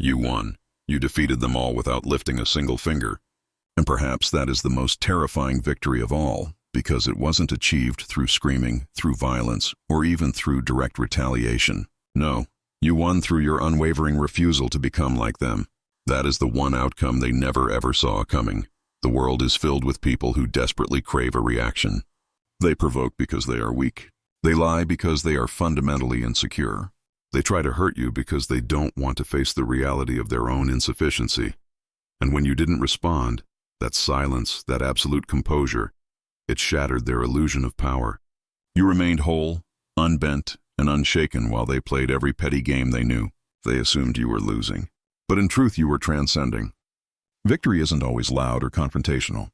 You won. You defeated them all without lifting a single finger. And perhaps that is the most terrifying victory of all, because it wasn't achieved through screaming, through violence, or even through direct retaliation. No, you won through your unwavering refusal to become like them. That is the one outcome they never ever saw coming. The world is filled with people who desperately crave a reaction. They provoke because they are weak. They lie because they are fundamentally insecure. They try to hurt you because they don't want to face the reality of their own insufficiency. And when you didn't respond, that silence, that absolute composure, it shattered their illusion of power. You remained whole, unbent, and unshaken while they played every petty game they knew. They assumed you were losing. But in truth, you were transcending. Victory isn't always loud or confrontational.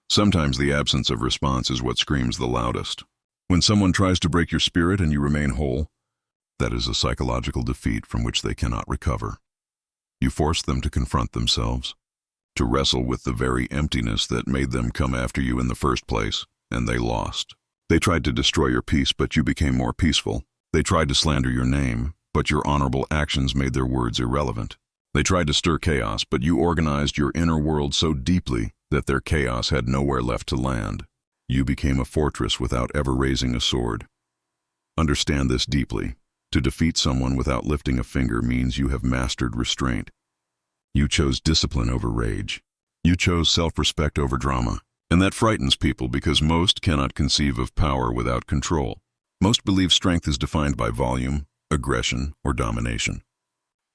Sometimes the absence of response is what screams the loudest. When someone tries to break your spirit and you remain whole, that is a psychological defeat from which they cannot recover. You forced them to confront themselves, to wrestle with the very emptiness that made them come after you in the first place, and they lost. They tried to destroy your peace, but you became more peaceful. They tried to slander your name, but your honorable actions made their words irrelevant. They tried to stir chaos, but you organized your inner world so deeply that their chaos had nowhere left to land. You became a fortress without ever raising a sword. Understand this deeply. To defeat someone without lifting a finger means you have mastered restraint. You chose discipline over rage. You chose self-respect over drama. And that frightens people because most cannot conceive of power without control. Most believe strength is defined by volume, aggression, or domination.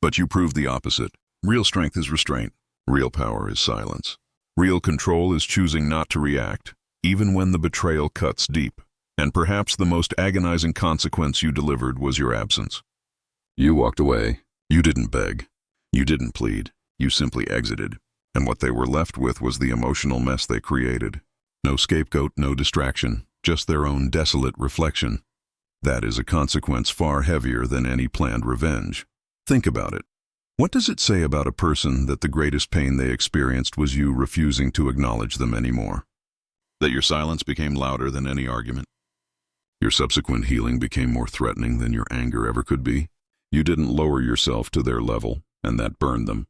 But you proved the opposite. Real strength is restraint. Real power is silence. Real control is choosing not to react, even when the betrayal cuts deep. And perhaps the most agonizing consequence you delivered was your absence. You walked away. You didn't beg. You didn't plead. You simply exited. And what they were left with was the emotional mess they created. No scapegoat, no distraction, just their own desolate reflection. That is a consequence far heavier than any planned revenge. Think about it. What does it say about a person that the greatest pain they experienced was you refusing to acknowledge them anymore? That your silence became louder than any argument? Your subsequent healing became more threatening than your anger ever could be? You didn't lower yourself to their level, and that burned them.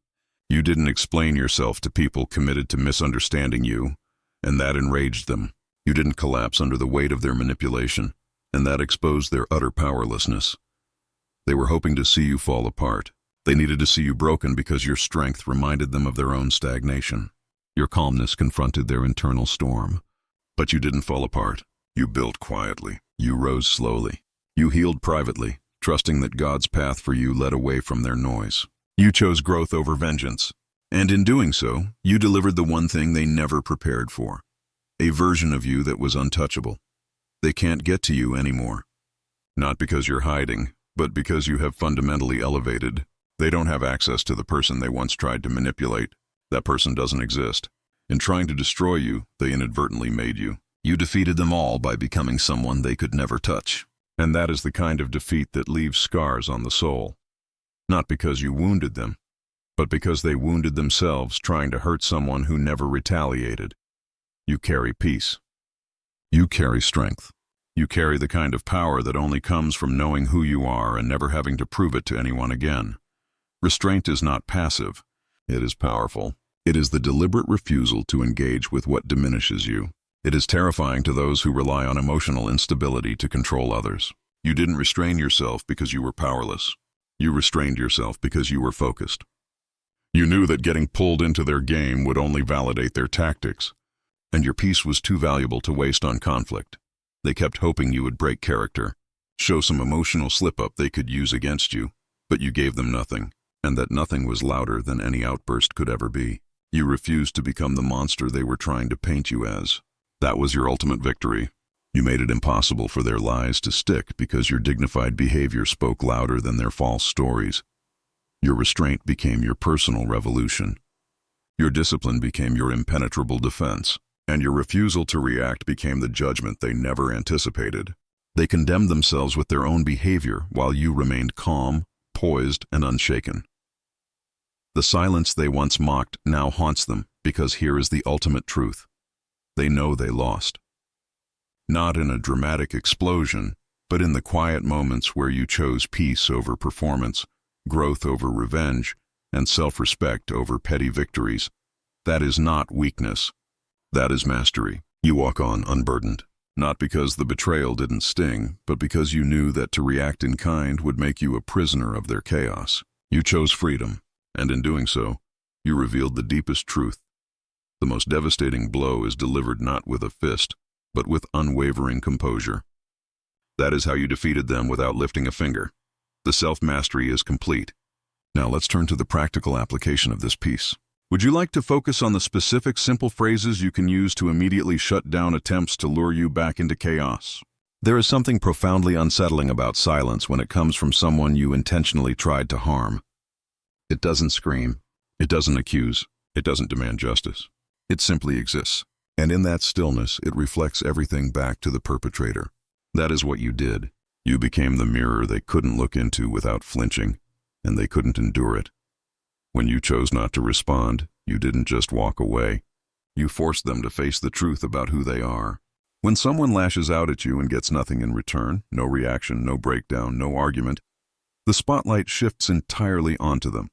You didn't explain yourself to people committed to misunderstanding you, and that enraged them. You didn't collapse under the weight of their manipulation, and that exposed their utter powerlessness. They were hoping to see you fall apart. They needed to see you broken because your strength reminded them of their own stagnation. Your calmness confronted their internal storm. But you didn't fall apart. You built quietly. You rose slowly. You healed privately, trusting that God's path for you led away from their noise. You chose growth over vengeance. And in doing so, you delivered the one thing they never prepared for. A version of you that was untouchable. They can't get to you anymore. Not because you're hiding, but because you have fundamentally elevated. They don't have access to the person they once tried to manipulate. That person doesn't exist. In trying to destroy you, they inadvertently made you. You defeated them all by becoming someone they could never touch. And that is the kind of defeat that leaves scars on the soul. Not because you wounded them, but because they wounded themselves trying to hurt someone who never retaliated. You carry peace. You carry strength. You carry the kind of power that only comes from knowing who you are and never having to prove it to anyone again. Restraint is not passive. It is powerful. It is the deliberate refusal to engage with what diminishes you. It is terrifying to those who rely on emotional instability to control others. You didn't restrain yourself because you were powerless. You restrained yourself because you were focused. You knew that getting pulled into their game would only validate their tactics, and your peace was too valuable to waste on conflict. They kept hoping you would break character, show some emotional slip-up they could use against you, but you gave them nothing, and that nothing was louder than any outburst could ever be. You refused to become the monster they were trying to paint you as. That was your ultimate victory. You made it impossible for their lies to stick because your dignified behavior spoke louder than their false stories. Your restraint became your personal revolution. Your discipline became your impenetrable defense, and your refusal to react became the judgment they never anticipated. They condemned themselves with their own behavior while you remained calm, poised, and unshaken. The silence they once mocked now haunts them because here is the ultimate truth. They know they lost. Not in a dramatic explosion, but in the quiet moments where you chose peace over performance, growth over revenge, and self-respect over petty victories. That is not weakness. That is mastery. You walk on unburdened, not because the betrayal didn't sting, but because you knew that to react in kind would make you a prisoner of their chaos. You chose freedom, and in doing so, you revealed the deepest truth. The most devastating blow is delivered not with a fist, but with unwavering composure. That is how you defeated them without lifting a finger. The self-mastery is complete. Now let's turn to the practical application of this piece. Would you like to focus on the specific simple phrases you can use to immediately shut down attempts to lure you back into chaos? There is something profoundly unsettling about silence when it comes from someone you intentionally tried to harm. It doesn't scream. It doesn't accuse. It doesn't demand justice. It simply exists. And in that stillness, it reflects everything back to the perpetrator. That is what you did. You became the mirror they couldn't look into without flinching, and they couldn't endure it. When you chose not to respond, you didn't just walk away. You forced them to face the truth about who they are. When someone lashes out at you and gets nothing in return, no reaction, no breakdown, no argument, the spotlight shifts entirely onto them.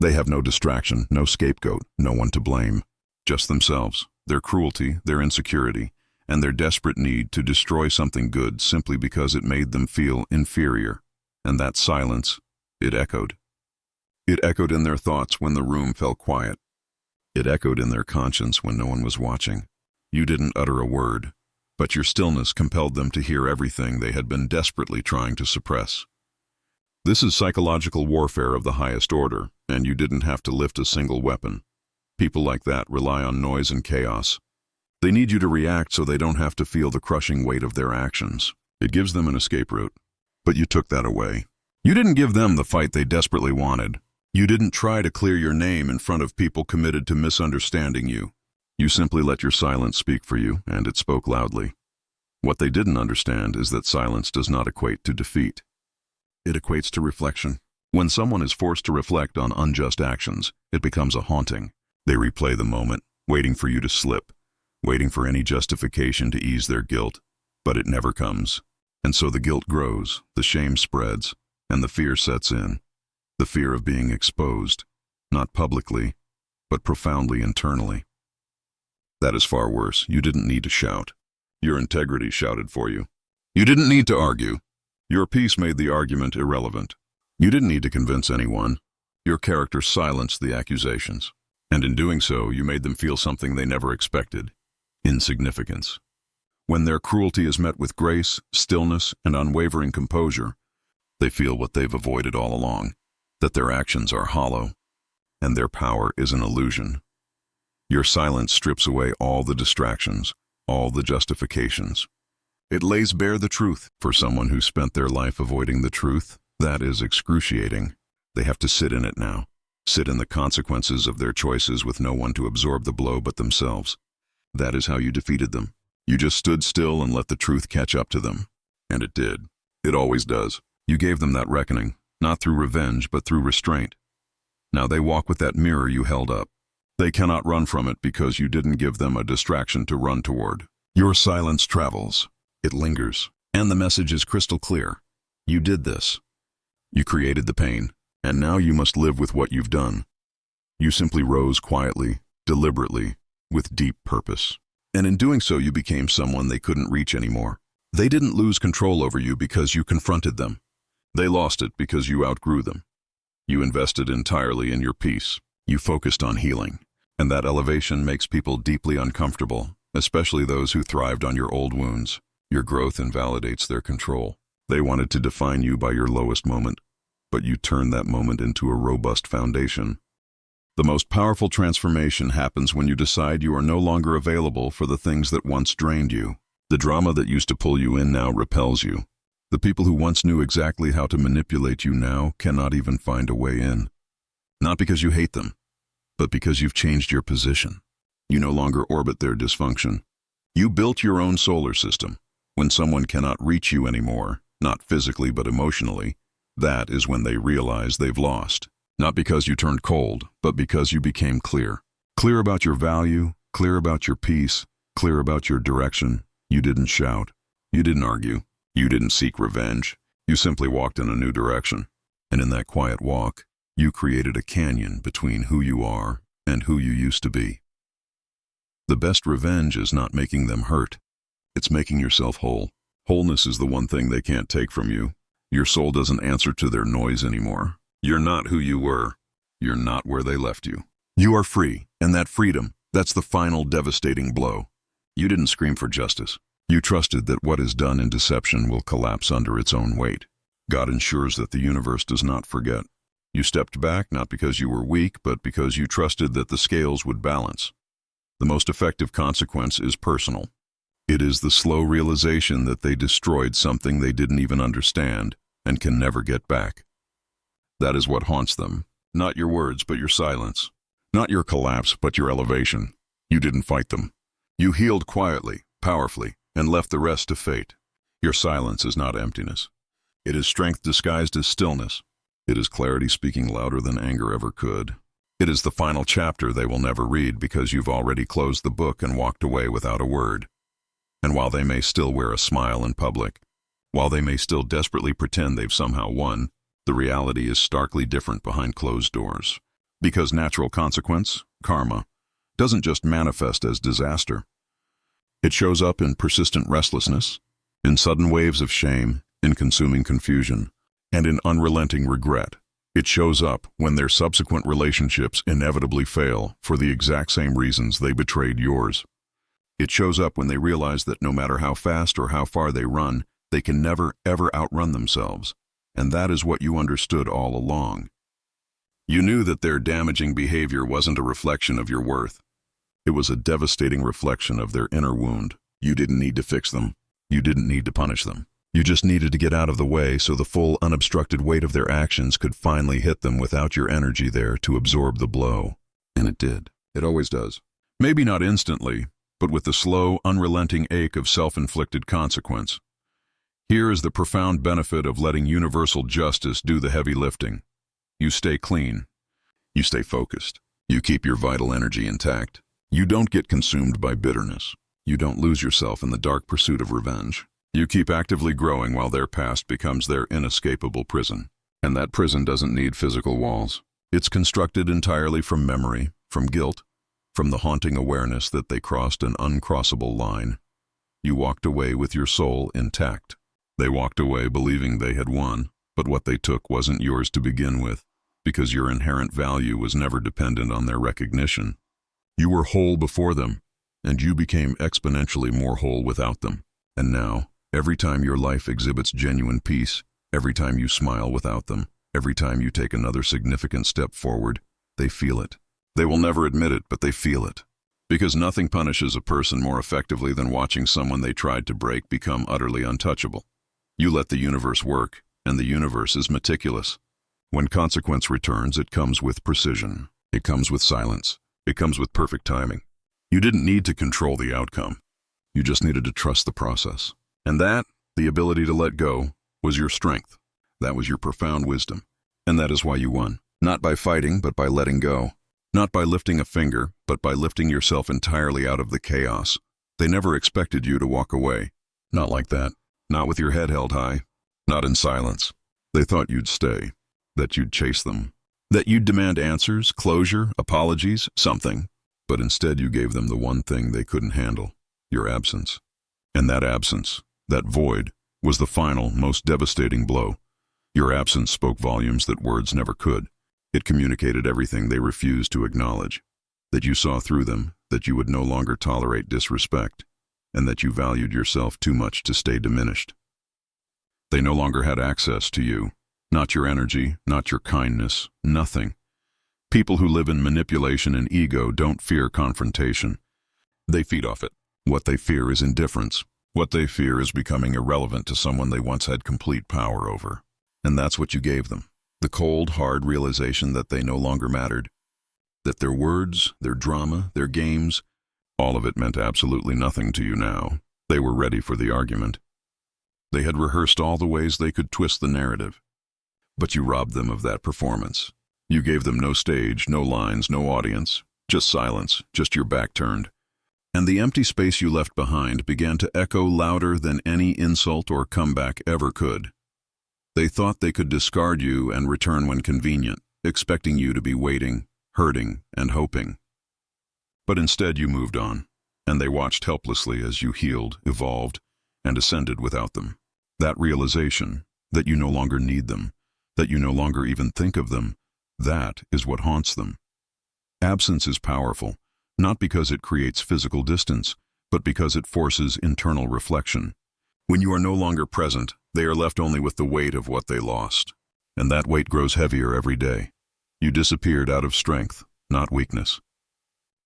They have no distraction, no scapegoat, no one to blame. Just themselves, their cruelty, their insecurity, and their desperate need to destroy something good simply because it made them feel inferior. And that silence, it echoed. It echoed in their thoughts when the room fell quiet. It echoed in their conscience when no one was watching. You didn't utter a word, but your stillness compelled them to hear everything they had been desperately trying to suppress. This is psychological warfare of the highest order, and you didn't have to lift a single weapon. People like that rely on noise and chaos. They need you to react so they don't have to feel the crushing weight of their actions. It gives them an escape route. But you took that away. You didn't give them the fight they desperately wanted. You didn't try to clear your name in front of people committed to misunderstanding you. You simply let your silence speak for you, and it spoke loudly. What they didn't understand is that silence does not equate to defeat. It equates to reflection. When someone is forced to reflect on unjust actions, it becomes a haunting. They replay the moment, waiting for you to slip, waiting for any justification to ease their guilt, but it never comes. And so the guilt grows, the shame spreads, and the fear sets in. The fear of being exposed, not publicly, but profoundly internally. That is far worse. You didn't need to shout. Your integrity shouted for you. You didn't need to argue. Your peace made the argument irrelevant. You didn't need to convince anyone. Your character silenced the accusations. And in doing so, you made them feel something they never expected: insignificance. When their cruelty is met with grace, stillness, and unwavering composure, they feel what they've avoided all along, that their actions are hollow, and their power is an illusion. Your silence strips away all the distractions, all the justifications. It lays bare the truth. For someone who spent their life avoiding the truth, that is excruciating. They have to sit in it now, sit in the consequences of their choices with no one to absorb the blow but themselves. That is how you defeated them. You just stood still and let the truth catch up to them. And it did. It always does. You gave them that reckoning, not through revenge, but through restraint. Now they walk with that mirror you held up. They cannot run from it because you didn't give them a distraction to run toward. Your silence travels. It lingers. And the message is crystal clear. You did this. You created the pain, and now you must live with what you've done. You simply rose quietly, deliberately, with deep purpose. And in doing so, you became someone they couldn't reach anymore. They didn't lose control over you because you confronted them. They lost it because you outgrew them. You invested entirely in your peace. You focused on healing. And that elevation makes people deeply uncomfortable, especially those who thrived on your old wounds. Your growth invalidates their control. They wanted to define you by your lowest moment, but you turned that moment into a robust foundation. The most powerful transformation happens when you decide you are no longer available for the things that once drained you. The drama that used to pull you in now repels you. The people who once knew exactly how to manipulate you now cannot even find a way in. Not because you hate them, but because you've changed your position. You no longer orbit their dysfunction. You built your own solar system. When someone cannot reach you anymore, not physically but emotionally, that is when they realize they've lost. Not because you turned cold, but because you became clear. Clear about your value, clear about your peace, clear about your direction. You didn't shout. You didn't argue. You didn't seek revenge. You simply walked in a new direction. And in that quiet walk, You created a canyon between who you are and who you used to be. The best revenge is not making them hurt. It's making yourself whole. Wholeness is the one thing they can't take from you. Your soul doesn't answer to their noise anymore. You're not who you were. You're not where they left you. You are free, and that freedom, that's the final devastating blow. You didn't scream for justice. You trusted that what is done in deception will collapse under its own weight. God ensures that the universe does not forget. You stepped back not because you were weak, but because you trusted that the scales would balance. The most effective consequence is personal. It is the slow realization that they destroyed something they didn't even understand and can never get back. That is what haunts them. Not your words, but your silence. Not your collapse, but your elevation. You didn't fight them. You healed quietly, powerfully, and left the rest to fate. Your silence is not emptiness. It is strength disguised as stillness. It is clarity speaking louder than anger ever could. It is the final chapter they will never read because you've already closed the book and walked away without a word. And while they may still wear a smile in public, while they may still desperately pretend they've somehow won, the reality is starkly different behind closed doors. Because natural consequence, karma, doesn't just manifest as disaster. It shows up in persistent restlessness, in sudden waves of shame, in consuming confusion, and in unrelenting regret. It shows up when their subsequent relationships inevitably fail for the exact same reasons they betrayed yours. It shows up when they realize that no matter how fast or how far they run, they can never, ever outrun themselves. And that is what you understood all along. You knew that their damaging behavior wasn't a reflection of your worth. It was a devastating reflection of their inner wound. You didn't need to fix them. You didn't need to punish them. You just needed to get out of the way so the full, unobstructed weight of their actions could finally hit them without your energy there to absorb the blow. And it did. It always does. Maybe not instantly, but with the slow, unrelenting ache of self-inflicted consequence. Here is the profound benefit of letting universal justice do the heavy lifting. You stay clean. You stay focused. You keep your vital energy intact. You don't get consumed by bitterness. You don't lose yourself in the dark pursuit of revenge. You keep actively growing while their past becomes their inescapable prison. And that prison doesn't need physical walls. It's constructed entirely from memory, from guilt, from the haunting awareness that they crossed an uncrossable line. You walked away with your soul intact. They walked away believing they had won, but what they took wasn't yours to begin with, because your inherent value was never dependent on their recognition. You were whole before them, and you became exponentially more whole without them. And now, every time your life exhibits genuine peace, every time you smile without them, every time you take another significant step forward, they feel it. They will never admit it, but they feel it. Because nothing punishes a person more effectively than watching someone they tried to break become utterly untouchable. You let the universe work, and the universe is meticulous. When consequence returns, it comes with precision. It comes with silence. It comes with perfect timing. You didn't need to control the outcome. You just needed to trust the process. And that, the ability to let go, was your strength. That was your profound wisdom. And that is why you won. Not by fighting, but by letting go. Not by lifting a finger, but by lifting yourself entirely out of the chaos. They never expected you to walk away. Not like that. Not with your head held high. Not in silence. They thought you'd stay. That you'd chase them. That you'd demand answers, closure, apologies, something. But instead you gave them the one thing they couldn't handle. Your absence. And that absence, that void, was the final, most devastating blow. Your absence spoke volumes that words never could. It communicated everything they refused to acknowledge. That you saw through them, that you would no longer tolerate disrespect, and that you valued yourself too much to stay diminished. They no longer had access to you. Not your energy, not your kindness, nothing. People who live in manipulation and ego don't fear confrontation. They feed off it. What they fear is indifference. What they fear is becoming irrelevant to someone they once had complete power over. And that's what you gave them. The cold, hard realization that they no longer mattered. That their words, their drama, their games, all of it meant absolutely nothing to you now. They were ready for the argument. They had rehearsed all the ways they could twist the narrative. But you robbed them of that performance. You gave them no stage, no lines, no audience, just silence, just your back turned. And the empty space you left behind began to echo louder than any insult or comeback ever could. They thought they could discard you and return when convenient, expecting you to be waiting, hurting, and hoping. But instead you moved on, and they watched helplessly as you healed, evolved, and ascended without them. That realization, that you no longer need them, that you no longer even think of them, that is what haunts them. Absence is powerful, not because it creates physical distance, but because it forces internal reflection. When you are no longer present, they are left only with the weight of what they lost. And that weight grows heavier every day. You disappeared out of strength, not weakness.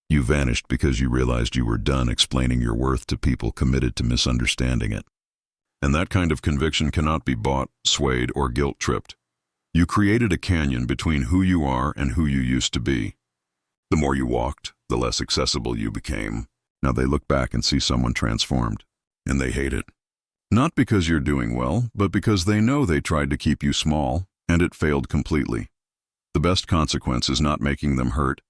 You vanished because you realized you were done explaining your worth to people committed to misunderstanding it. And that kind of conviction cannot be bought, swayed, or guilt-tripped. You created a canyon between who you are and who you used to be. The more you walked, the less accessible you became. Now they look back and see someone transformed, and they hate it. Not because you're doing well, but because they know they tried to keep you small, and it failed completely. The best consequence is not making them hurt.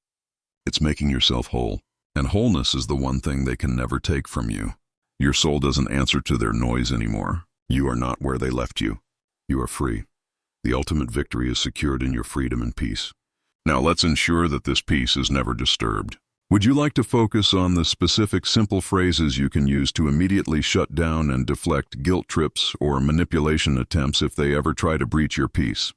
It's making yourself whole. And wholeness is the one thing they can never take from you. Your soul doesn't answer to their noise anymore. You are not where they left you. You are free. The ultimate victory is secured in your freedom and peace. Now let's ensure that this peace is never disturbed. Would you like to focus on the specific simple phrases you can use to immediately shut down and deflect guilt trips or manipulation attempts if they ever try to breach your peace?